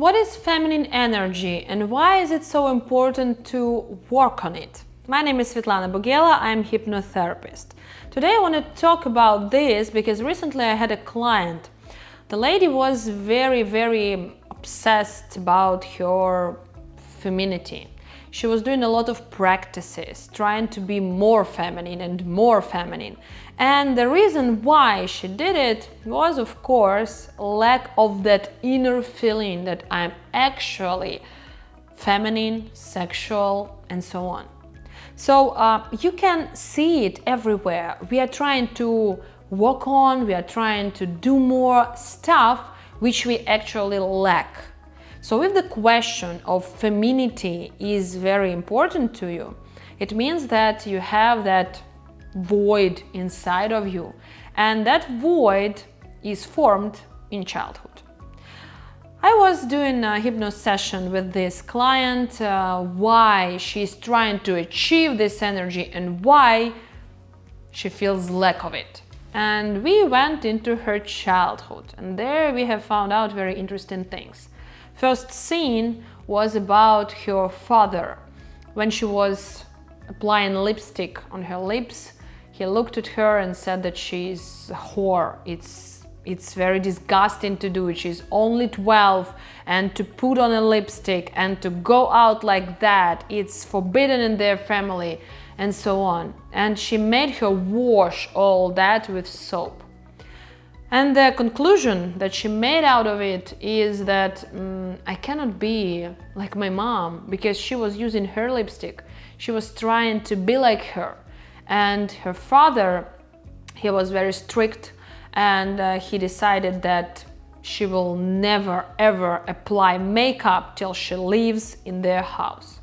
What is feminine energy and why is it so important to work on it? My name is Svetlana Bogela, I'm a hypnotherapist. Today I want to talk about this because recently I had a client. The lady was very obsessed about her femininity. She was doing a lot of practices, trying to be more feminine and more feminine. And the reason why she did it was, of course, lack of that inner feeling that I'm actually feminine, sexual, and so on. So you can see it everywhere. We are trying to work on, we are trying to do more stuff which we actually lack. So if the question of femininity is very important to you, it means that you have that void inside of you, and that void is formed in childhood. I was doing a hypno session with this client, why she's trying to achieve this energy and why she feels lack of it. And we went into her childhood, and there we have found out very interesting things. First scene was about her father. When she was applying lipstick on her lips, he looked at her and said that she's a whore. It's very disgusting to do it. She's only 12, and to put on a lipstick and to go out like that, it's forbidden in their family, and so on. And she made her wash all that with soap. And the conclusion that she made out of it is that I cannot be like my mom, because she was using her lipstick. She was trying to be like her. And her father, he was very strict, and he decided that she will never ever apply makeup till she lives in their house.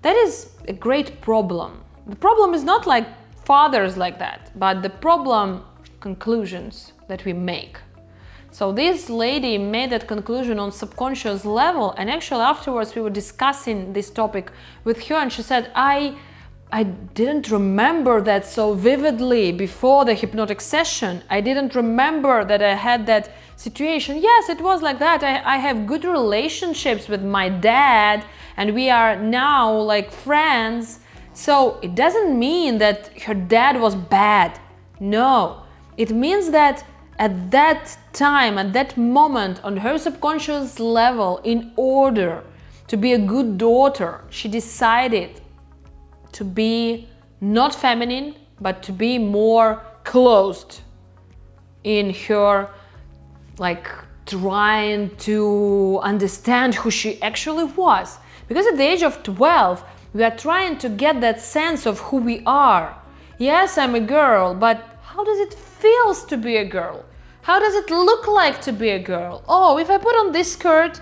That is a great problem. The problem is not like fathers like that, but the problem conclusions that we make. So this lady made that conclusion on subconscious level, and actually afterwards we were discussing this topic with her, and she said, I didn't remember that so vividly before the hypnotic session. I didn't remember that I had that situation. Yes, it was like that. I have good relationships with my dad, and we are now like friends. So it doesn't mean that her dad was bad. No, it means that at that time, at that moment, on her subconscious level, in order to be a good daughter, she decided to be not feminine, but to be more closed in her, like trying to understand who she actually was. Because at the age of 12, we are trying to get that sense of who we are. Yes, I'm a girl, but how does it feel to be a girl? How does it look like to be a girl? Oh, if I put on this skirt,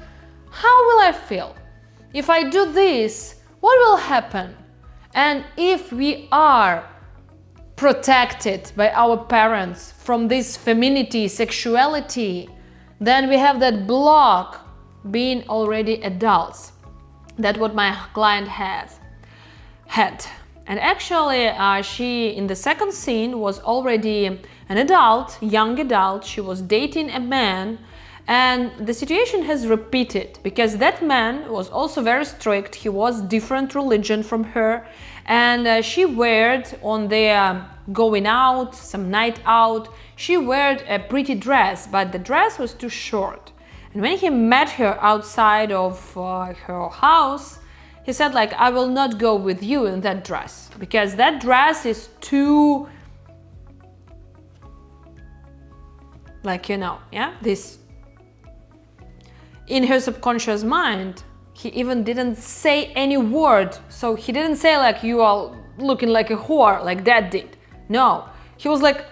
how will I feel? If I do this, what will happen? And if we are protected by our parents from this femininity, sexuality, then we have that block being already adults. That's what my client had. And actually, she, in the second scene, was already an adult, young adult. She was dating a man, and the situation has repeated because that man was also very strict. He was different religion from her, and she wore on the going out, some night out, she wore a pretty dress, but the dress was too short. And when he met her outside of her house, he said like, I will not go with you in that dress, because that dress is too, like, you know, yeah, this. In her subconscious mind, he even didn't say any word. So he didn't say like, you are looking like a whore, like Dad did. No, he was like,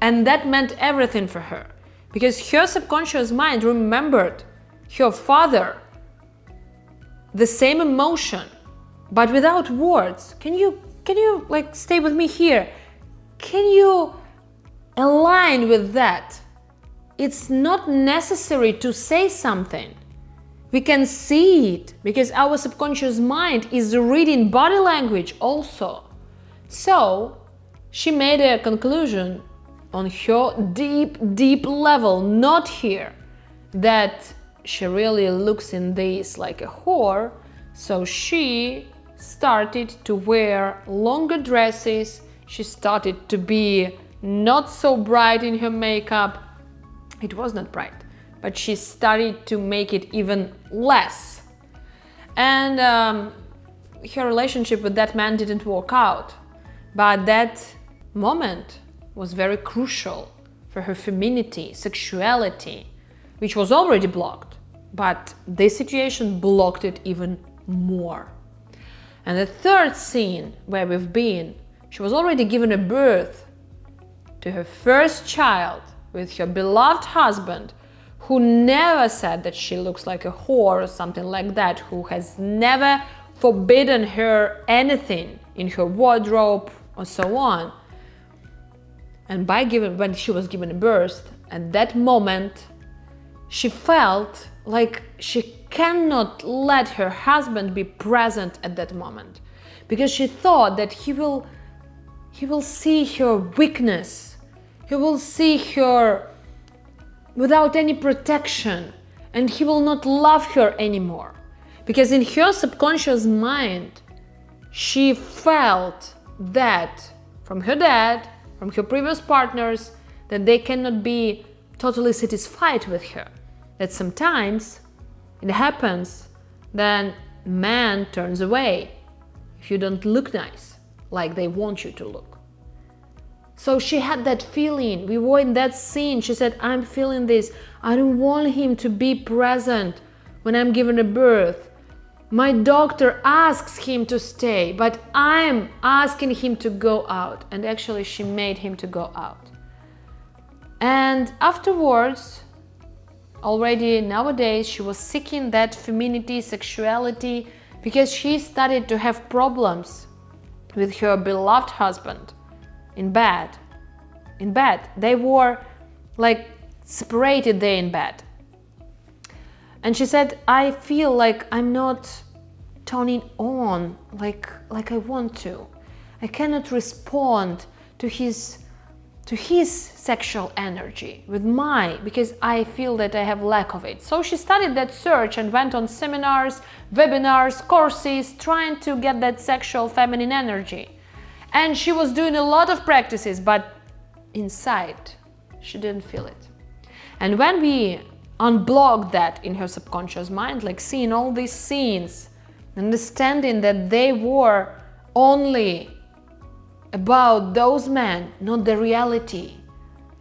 and that meant everything for her, because her subconscious mind remembered her father, the same emotion, but without words. Can you like stay with me here? Can you align with that? It's not necessary to say something. We can see it because our subconscious mind is reading body language also. So she made a conclusion on her deep level, not here, that she really looks in this like a whore, so she started to wear longer dresses, she started to be not so bright in her makeup. It was not bright, but she started to make it even less. And her relationship with that man didn't work out. But that moment was very crucial for her femininity, sexuality, which was already blocked. But this situation blocked it even more. And the third scene where we've been, she was already given a birth to her first child with her beloved husband, who never said that she looks like a whore or something like that, who has never forbidden her anything in her wardrobe or so on. And when she was given a birth, at that moment, she felt like she cannot let her husband be present at that moment, because she thought that he will see her weakness, he will see her without any protection, and he will not love her anymore. Because in her subconscious mind, she felt that from her dad, from her previous partners, that they cannot be totally satisfied with her. That sometimes it happens, then man turns away if you don't look nice like they want you to look. So she had that feeling. We were in that scene. She said, I'm feeling this. I don't want him to be present when I'm given a birth. My doctor asks him to stay, but I'm asking him to go out. And actually she made him to go out. And afterwards, already nowadays, she was seeking that femininity, sexuality, because she started to have problems with her beloved husband in bed. They were like separated there in bed. And she said, I feel like I'm not turning on like I want to. I cannot respond to his sexual energy with because I feel that I have lack of it. So she started that search and went on seminars, webinars, courses, trying to get that sexual feminine energy. And she was doing a lot of practices, but inside she didn't feel it. And when we unblocked that in her subconscious mind, like seeing all these scenes, understanding that they were only about those men, not the reality.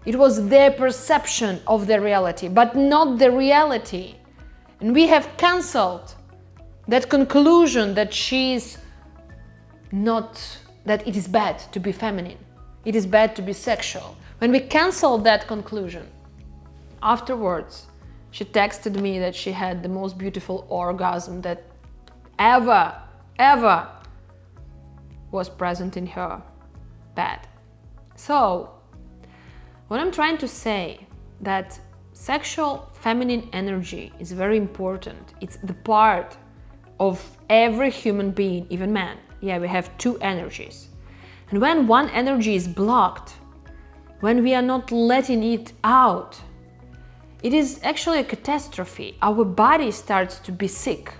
It was their perception of the reality, but not the reality. And we have cancelled that conclusion that that it is bad to be feminine, it is bad to be sexual. When we canceled that conclusion, afterwards, she texted me that she had the most beautiful orgasm that ever was present in her bed. So, what I'm trying to say, that sexual feminine energy is very important. It's the part of every human being, even man. Yeah, we have two energies. And when one energy is blocked, when we are not letting it out, it is actually a catastrophe. Our body starts to be sick.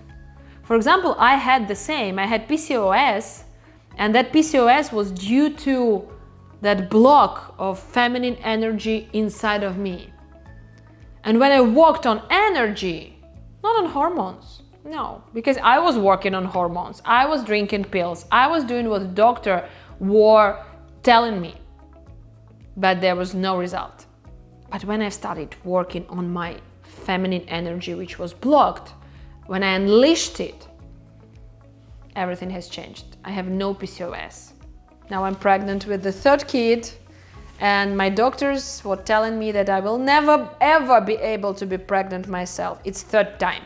For example, I had the same. I had PCOS, and that PCOS was due to that block of feminine energy inside of me. And when I worked on energy, not on hormones, no, because I was working on hormones, I was drinking pills, I was doing what the doctor were telling me, but there was no result. But when I started working on my feminine energy, which was blocked, when I unleashed it, everything has changed. I have no PCOS. Now I'm pregnant with the third kid, and my doctors were telling me that I will never ever be able to be pregnant myself. It's third time.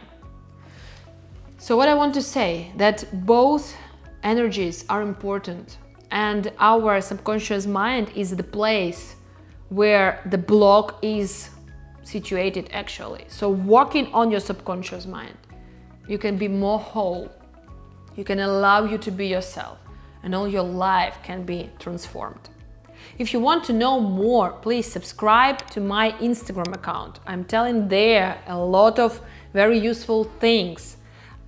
So what I want to say, that both energies are important, and our subconscious mind is the place where the block is situated actually. So working on your subconscious mind, you can be more whole, you can allow you to be yourself, and all your life can be transformed. If you want to know more, please subscribe to my Instagram account. I'm telling there a lot of very useful things.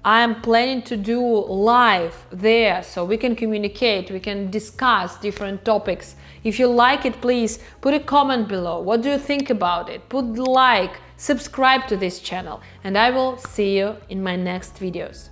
I'm planning to do live there so we can communicate, we can discuss different topics. If you like it, please put a comment below. What do you think about it? Put like, subscribe to this channel, and I will see you in my next videos.